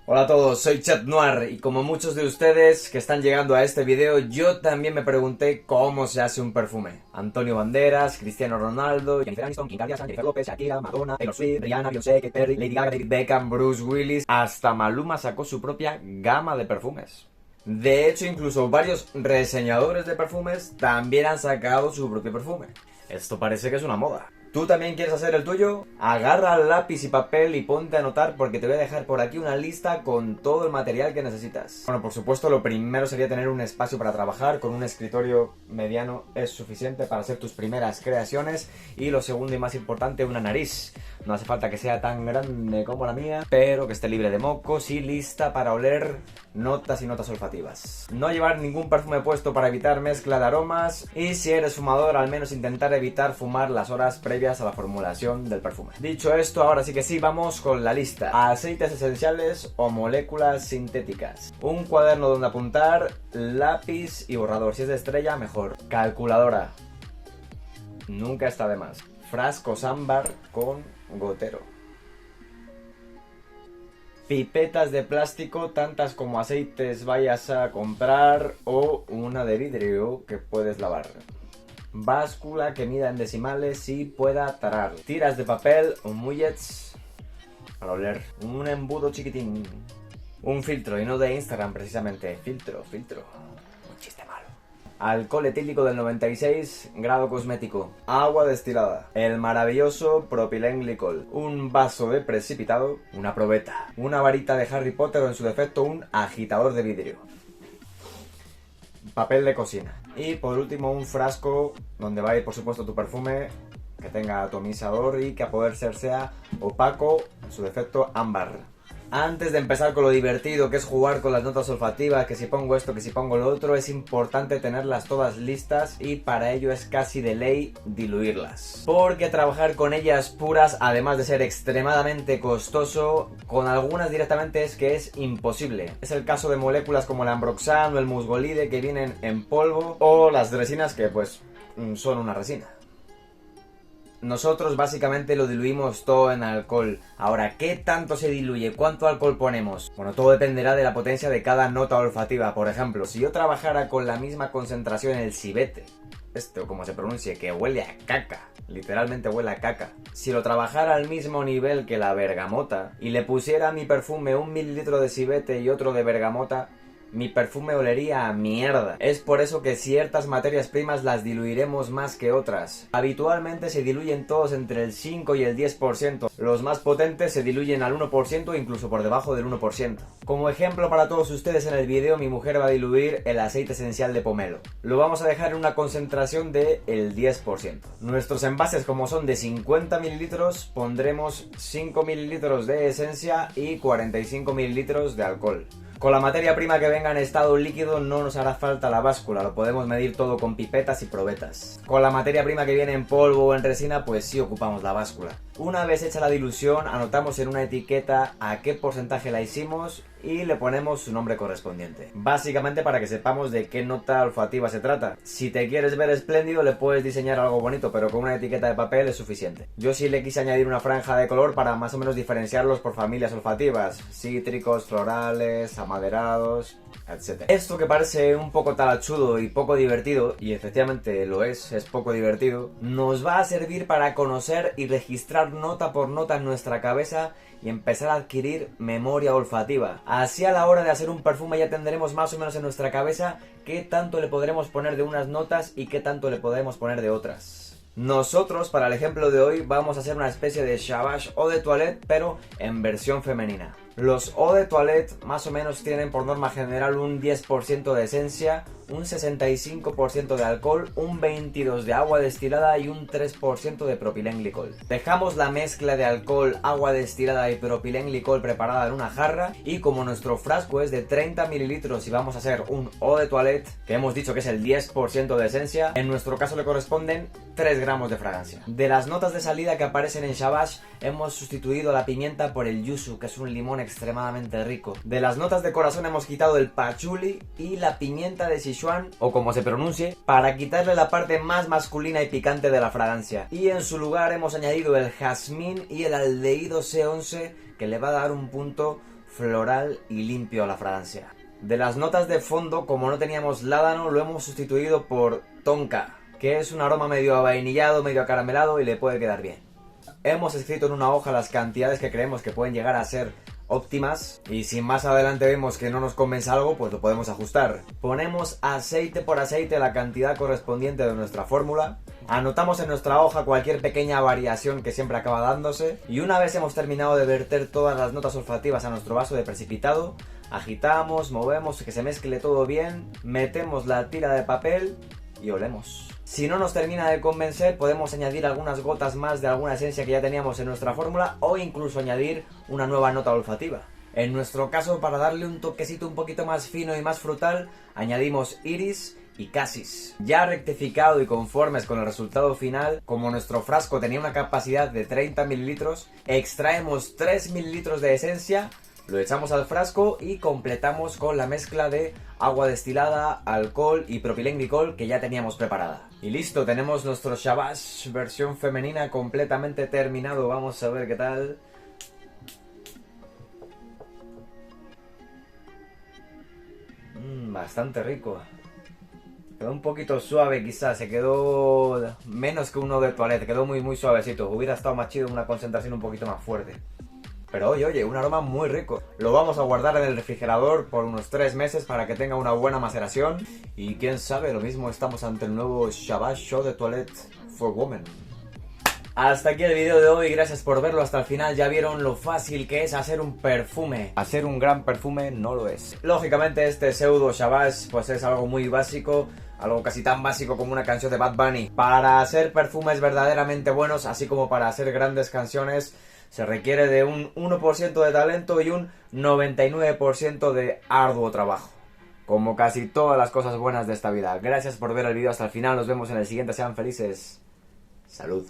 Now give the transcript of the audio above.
Hola a todos, soy Chat Noir y como muchos de ustedes que están llegando a este video, yo también me pregunté cómo se hace un perfume. Antonio Banderas, Cristiano Ronaldo, Jennifer Aniston, Kim Kardashian, Jennifer Lopez, Shakira, Madonna, Taylor Swift, Rihanna, Beyoncé, Katy Perry, Lady Gaga, David Beckham, Bruce Willis, hasta Maluma sacó su propia gama de perfumes. De hecho, incluso varios reseñadores de perfumes también han sacado su propio perfume. Esto parece que es una moda. ¿Tú también quieres hacer el tuyo? Agarra lápiz y papel y ponte a anotar porque te voy a dejar por aquí una lista con todo el material que necesitas. Bueno, por supuesto, lo primero sería tener un espacio para trabajar. Con un escritorio mediano es suficiente para hacer tus primeras creaciones. Y lo segundo y más importante, una nariz. No hace falta que sea tan grande como la mía, pero que esté libre de mocos y lista para oler notas y notas olfativas. No llevar ningún perfume puesto para evitar mezcla de aromas. Y si eres fumador, al menos intentar evitar fumar las horas previas a la formulación del perfume. Dicho esto, ahora sí que sí, vamos con la lista. Aceites esenciales o moléculas sintéticas. Un cuaderno donde apuntar, lápiz y borrador. Si es de estrella, mejor. Calculadora. Nunca está de más. Frascos ámbar con gotero. Pipetas de plástico, tantas como aceites vayas a comprar, o una de vidrio que puedes lavar. Báscula que mida en decimales y pueda tarar. Tiras de papel o mullets para oler. Un embudo chiquitín. Un filtro, y no de Instagram precisamente. Filtro. Un chiste malo. Alcohol etílico del 96, grado cosmético. Agua destilada. El maravilloso propilenglicol. Un vaso de precipitado. Una probeta. Una varita de Harry Potter o en su defecto un agitador de vidrio. Papel de cocina. Y por último un frasco donde va a ir por supuesto tu perfume, que tenga atomizador y que a poder ser sea opaco, en su defecto ámbar. Antes de empezar con lo divertido que es jugar con las notas olfativas, que si pongo esto, que si pongo lo otro, es importante tenerlas todas listas y para ello es casi de ley diluirlas. Porque trabajar con ellas puras, además de ser extremadamente costoso, con algunas directamente es que es imposible. Es el caso de moléculas como el ambroxan o el musgolide que vienen en polvo, o las resinas que pues son una resina. Nosotros básicamente lo diluimos todo en alcohol. Ahora, ¿qué tanto se diluye? ¿Cuánto alcohol ponemos? Bueno, todo dependerá de la potencia de cada nota olfativa. Por ejemplo, si yo trabajara con la misma concentración en el civete, o como se pronuncie, que huele a caca, literalmente huele a caca. Si lo trabajara al mismo nivel que la bergamota y le pusiera a mi perfume 1 mililitro de civete y otro de bergamota, mi perfume olería a mierda. Es por eso que ciertas materias primas las diluiremos más que otras. Habitualmente se diluyen todos entre el 5 y el 10%. Los más potentes se diluyen al 1% o incluso por debajo del 1%. Como ejemplo para todos ustedes en el vídeo, mi mujer va a diluir el aceite esencial de pomelo. Lo vamos a dejar en una concentración del 10%. Nuestros envases, como son de 50 mililitros, pondremos 5 mililitros de esencia y 45 mililitros de alcohol. Con la materia prima que venga en estado líquido no nos hará falta la báscula, lo podemos medir todo con pipetas y probetas. Con la materia prima que viene en polvo o en resina, pues sí ocupamos la báscula. Una vez hecha la dilución, anotamos en una etiqueta a qué porcentaje la hicimos y le ponemos su nombre correspondiente. Básicamente para que sepamos de qué nota olfativa se trata. Si te quieres ver espléndido, le puedes diseñar algo bonito, pero con una etiqueta de papel es suficiente. Yo sí le quise añadir una franja de color para más o menos diferenciarlos por familias olfativas. Cítricos, florales, amaderados, etc. Esto que parece un poco talachudo y poco divertido, y efectivamente lo es poco divertido, nos va a servir para conocer y registrar nota por nota en nuestra cabeza y empezar a adquirir memoria olfativa. Así a la hora de hacer un perfume ya tendremos más o menos en nuestra cabeza qué tanto le podremos poner de unas notas y qué tanto le podremos poner de otras. Nosotros, para el ejemplo de hoy, vamos a hacer una especie de Savage Eau de Toilette, pero en versión femenina. Los Eau de Toilette más o menos tienen por norma general un 10% de esencia, un 65% de alcohol, un 22% de agua destilada y un 3% de propilenglicol. Dejamos la mezcla de alcohol, agua destilada y propilenglicol preparada en una jarra y como nuestro frasco es de 30 mililitros y vamos a hacer un Eau de Toilette, que hemos dicho que es el 10% de esencia, en nuestro caso le corresponden 3 gramos de fragancia. De las notas de salida que aparecen en Savage hemos sustituido la pimienta por el yuzu, que es un limón extremadamente rico. De las notas de corazón hemos quitado el patchouli y la pimienta de Sichuan, o como se pronuncie, para quitarle la parte más masculina y picante de la fragancia. Y en su lugar hemos añadido el jazmín y el aldehído C11, que le va a dar un punto floral y limpio a la fragancia. De las notas de fondo, como no teníamos ládano, lo hemos sustituido por tonka, que es un aroma medio avainillado, medio acaramelado y le puede quedar bien. Hemos escrito en una hoja las cantidades que creemos que pueden llegar a ser óptimas, y si más adelante vemos que no nos convence algo, pues lo podemos ajustar. Ponemos aceite por aceite la cantidad correspondiente de nuestra fórmula, anotamos en nuestra hoja cualquier pequeña variación que siempre acaba dándose, y una vez hemos terminado de verter todas las notas olfativas a nuestro vaso de precipitado, agitamos, movemos, que se mezcle todo bien, metemos la tira de papel y olemos. Si no nos termina de convencer, podemos añadir algunas gotas más de alguna esencia que ya teníamos en nuestra fórmula, o incluso añadir una nueva nota olfativa. En nuestro caso, para darle un toquecito un poquito más fino y más frutal, añadimos iris y casis. Ya rectificado y conformes con el resultado final, como nuestro frasco tenía una capacidad de 30 mililitros, extraemos 3 mililitros de esencia, lo echamos al frasco y completamos con la mezcla de agua destilada, alcohol y propilenglicol que ya teníamos preparada. Y listo, tenemos nuestro Shabazz versión femenina completamente terminado. Vamos a ver qué tal. Bastante rico. Quedó un poquito suave quizás, se quedó menos que uno de toilette, quedó muy suavecito. Hubiera estado más chido una concentración un poquito más fuerte. Pero oye, un aroma muy rico. Lo vamos a guardar en el refrigerador por unos 3 meses para que tenga una buena maceración. Y quién sabe, lo mismo estamos ante el nuevo Shabazz Show de Toilette for Women. Hasta aquí el vídeo de hoy, gracias por verlo hasta el final. Ya vieron lo fácil que es hacer un perfume. Hacer un gran perfume no lo es. Lógicamente este pseudo Shabazz pues es algo muy básico. Algo casi tan básico como una canción de Bad Bunny. Para hacer perfumes verdaderamente buenos, así como para hacer grandes canciones, se requiere de un 1% de talento y un 99% de arduo trabajo. Como casi todas las cosas buenas de esta vida. Gracias por ver el vídeo hasta el final. Nos vemos en el siguiente. Sean felices. Salud.